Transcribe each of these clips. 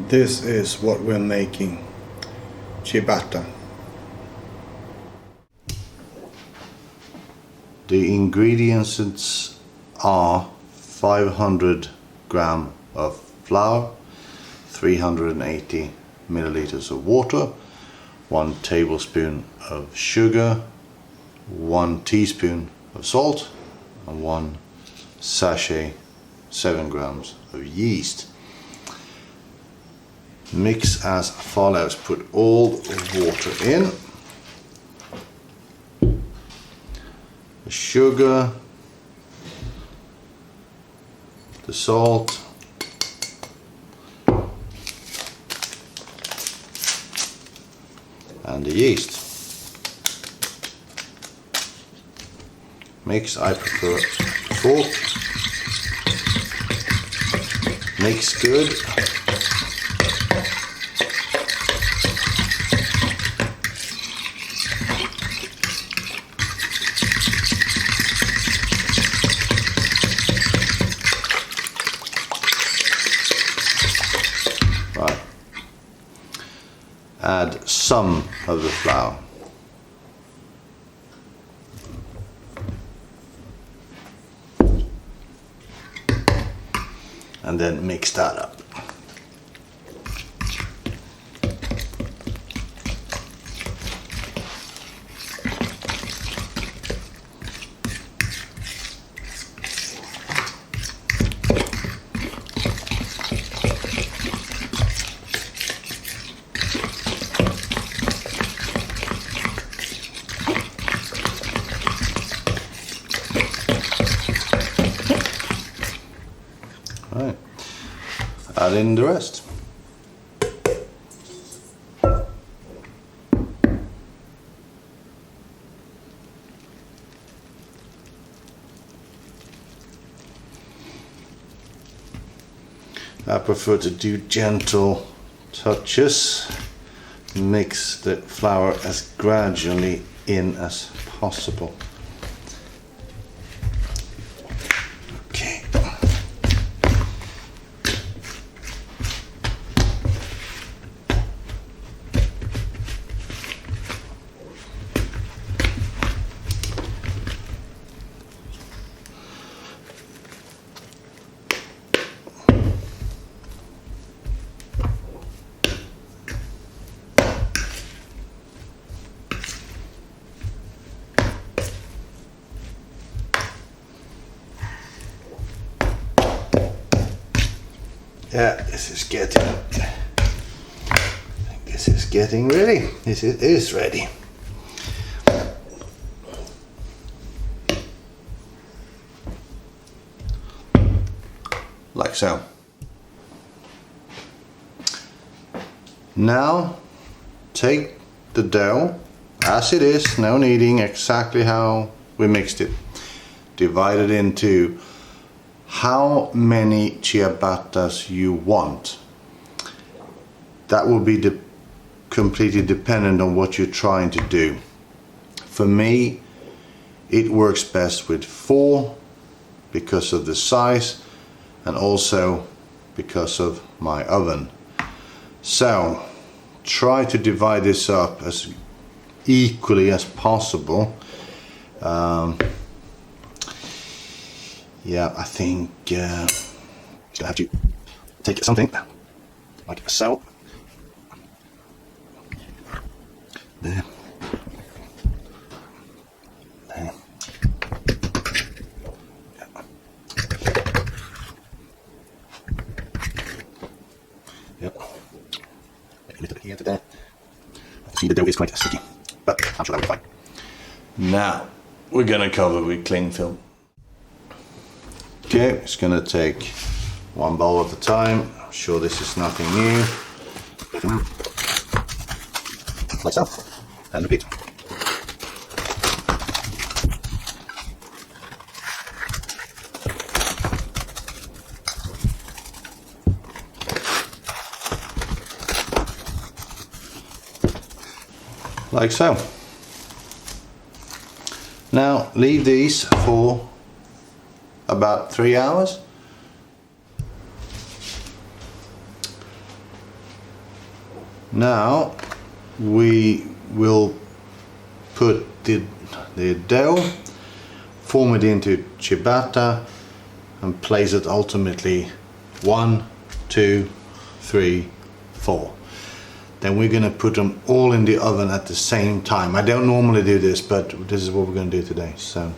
This is what we're making, ciabatta. The ingredients are 500 gram of flour, 380 milliliters of water, 1 tablespoon of sugar, 1 teaspoon of salt, and 1 sachet 7 grams of yeast. Mix as follows. Put all the water in, the sugar, the salt, and the yeast. Mix, I prefer fork. Mix good. Right. Add some of the flour. And then mix that up. Right. Add in the rest. I prefer to do gentle touches. Mix the flour as gradually in as possible. Okay. Yeah, this is getting ready. This is ready. Like so. Now take the dough as it is, no kneading, exactly how we mixed it. Divide it into how many ciabattas you want. That will be completely dependent on what you're trying to do. For me, it works best with 4 because of the size and also because of my oven. So try to divide this up as equally as possible. Yeah, I think I have to take something like so. There. There. Yep. A little bit here to there. I think the dough is quite sticky, but I'm sure that will be fine. Now we're gonna cover with cling film. Okay, it's gonna take 1 bowl at a time. I'm sure this is nothing new. Like so, and repeat. Like so. Now leave these for about 3 hours. Now we will put the dough, form it into ciabatta and place it ultimately 1, 2, 3, 4. Then we're going to put them all in the oven at the same time. I don't normally do this, but this is what we're going to do today. So,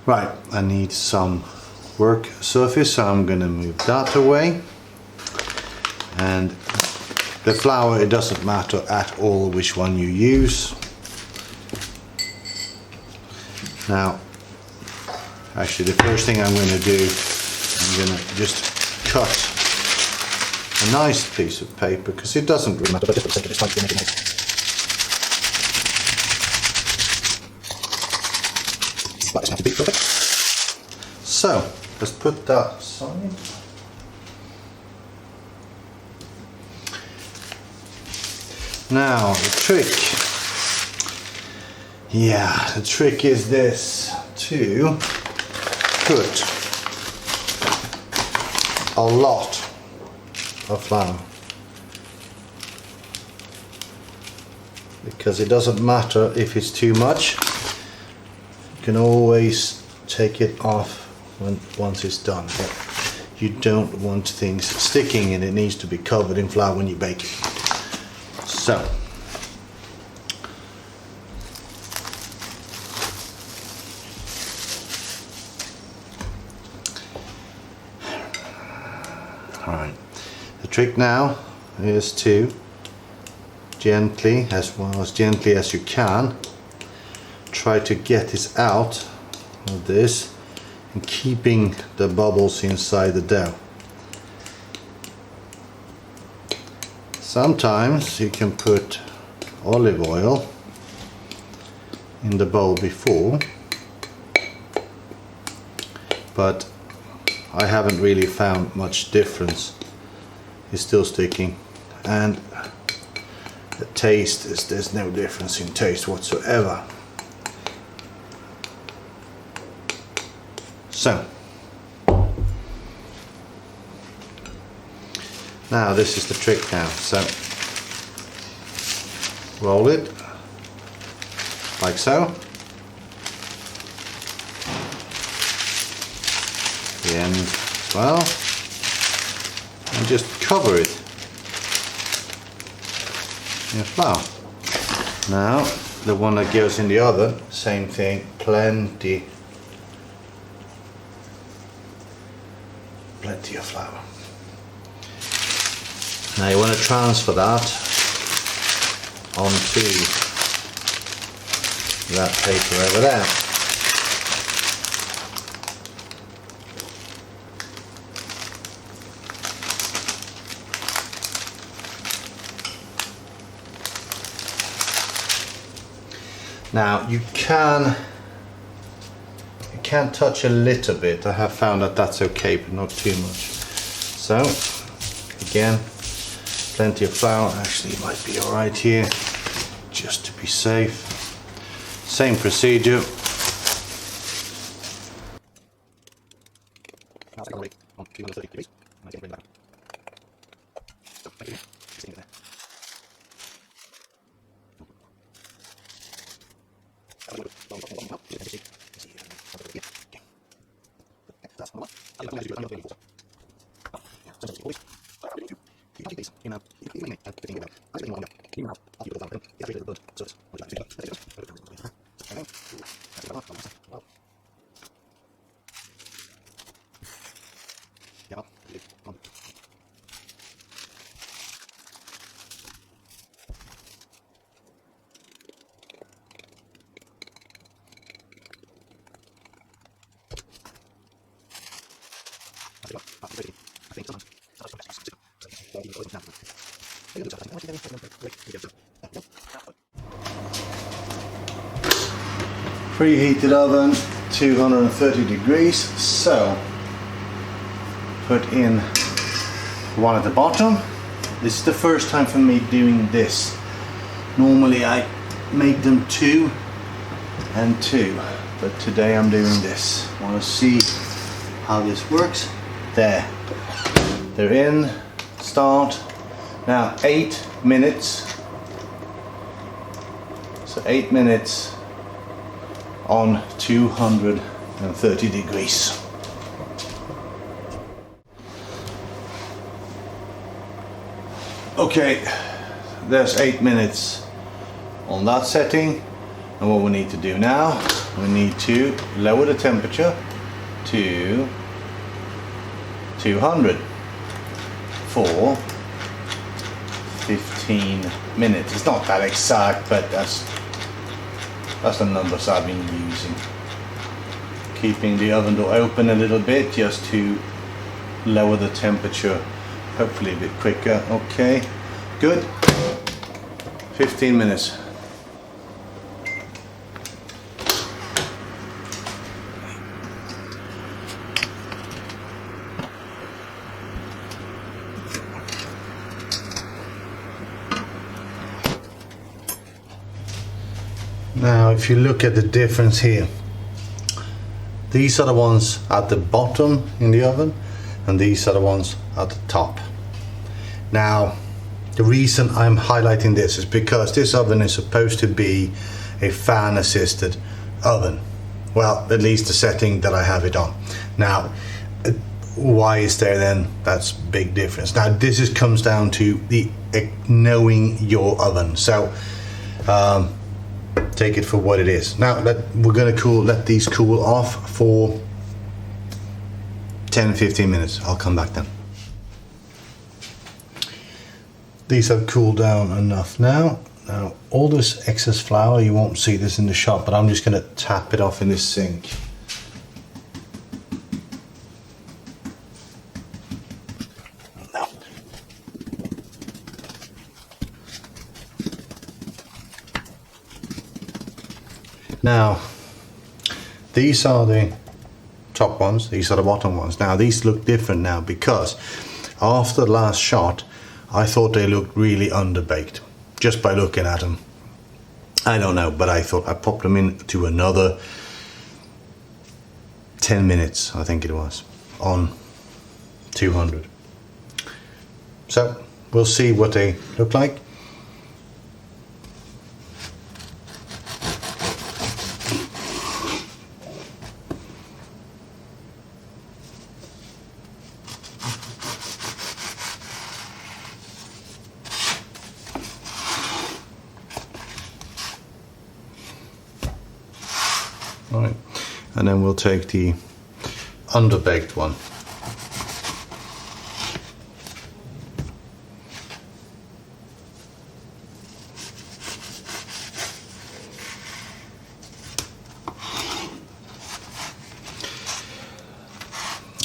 right, I need some work surface, so I'm going to move that away. And the flour, it doesn't matter at all which one you use. Now, actually the first thing I'm going to do, I'm going to just cut a nice piece of paper, because it doesn't really matter, but just for the sake of this, like to make it nice. That doesn't have to be perfect. So, let's put that aside. Now, the trick. Yeah, the trick is this, to put a lot of flour, because it doesn't matter if it's too much, you can always take it off once it's done, but you don't want things sticking, and it needs to be covered in flour when you bake it. So alright, the trick now is to gently, as gently as you can, try to get this out of this and keeping the bubbles inside the dough. Sometimes you can put olive oil in the bowl before, but I haven't really found much difference. It's still sticking, and the taste is, there's no difference in taste whatsoever. So now this is the trick now. So roll it like so. The end as well, and just cover it in flour. Now the one that goes in the oven, same thing, plenty of flour. Now you want to transfer that onto that paper over there. Now you can touch a little bit. I have found that that's okay, but not too much. So again, plenty of flour. Actually, it might be all right here, just to be safe. Same procedure. Preheated oven, 230 degrees. So put in one at the bottom. This is the first time for me doing this. Normally I make them 2 and 2, but today I'm doing this. Want to see how this works? There, they're in. Start. Now 8 minutes. So 8 minutes on 230 degrees. Okay, there's 8 minutes on that setting, and what we need to do now, we need to lower the temperature to 200 for 15 minutes. It's not that exact, but that's the numbers I've been using. Keeping the oven door open a little bit just to lower the temperature, hopefully a bit quicker. Okay, good. 15 minutes. Now if you look at the difference here, these are the ones at the bottom in the oven and these are the ones at the top. Now the reason I'm highlighting this is because this oven is supposed to be a fan assisted oven. Well, at least the setting that I have it on. Now why is there then that's big difference? Now this comes down to the knowing your oven. So take it for what it is. Now we're going to let these cool off for 10-15 minutes. I'll come back then. These have cooled down enough now. Now all this excess flour, you won't see this in the shop, but I'm just going to tap it off in this sink. Now, these are the top ones, these are the bottom ones. Now, these look different now because after the last shot, I thought they looked really underbaked just by looking at them. I don't know, but I thought I popped them into another 10 minutes, I think it was, on 200. So, we'll see what they look like. Right, and then we'll take the underbaked one.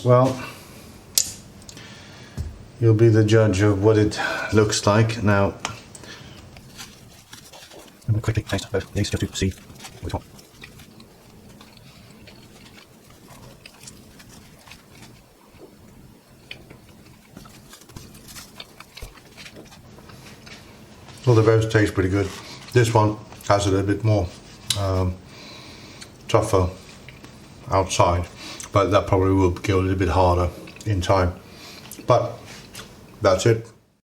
Well, you'll be the judge of what it looks like. Now, I'm going to quickly taste both of these just to see which one. Well, they both taste pretty good. This one has a little bit more tougher outside, but that probably will go a little bit harder in time. But that's it.